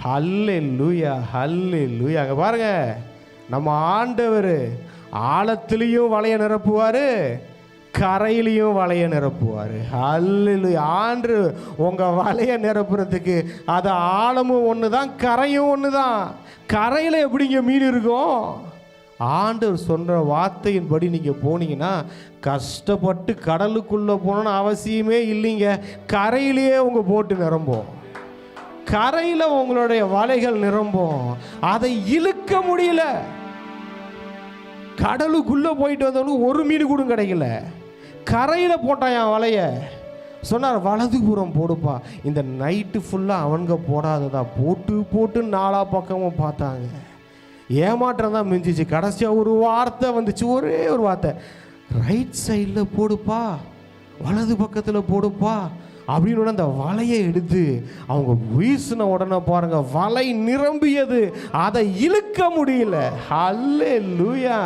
ஹல்லேலூயா, ஹல்லேலூயா. அங்கே பாருங்க, நம்ம ஆண்டவர் ஆழத்திலையும் வலைய நிரப்புவார், கரையிலையும் வலைய நிரப்புவார். ஹல்லேலூயா. ஆண்டு உங்கள் வலைய நிரப்புறதுக்கு அது ஆழமும் ஒன்று தான், கரையும் ஒன்று தான். கரையில் எப்படிங்க மீன் இருக்கும்? ஆண்டவர் சொல்கிற வார்த்தையின்படி நீங்கள் போனீங்கன்னா கஷ்டப்பட்டு கடலுக்குள்ளே போகணுன்னு அவசியமே இல்லைங்க. கரையிலேயே உங்கள் போட்டு நிரம்பும், கரையில் உங்களுடைய வலைகள் நிரம்பும். அதை இழுக்க முடியல. கடலுக்குள்ளே போயிட்டு வந்தவனுக்கு ஒரு மீன் கூட கிடைக்கல. கரையில் போட்டான் என் வலைய. சொன்னார், வலதுபுறம் போடுப்பா. இந்த நைட்டு ஃபுல்லாக அவனுங்க போடாததா போட்டு போட்டு நாலா பக்கமும் பார்த்தாங்க. ஏமாற்றம் தான் மிஞ்சிச்சு. கடைசியாக ஒரு வார்த்தை வந்துச்சு, ஒரே ஒரு வார்த்தை, ரைட் சைடில் போடுப்பா, வலது பக்கத்தில் போடுப்பா அப்படின்னு அந்த வலையை எடுத்து அவங்க வீசின உடனே பாருங்க, வலை நிரம்பியது. அதை இழுக்க முடியல. ஹல்லேலூயா.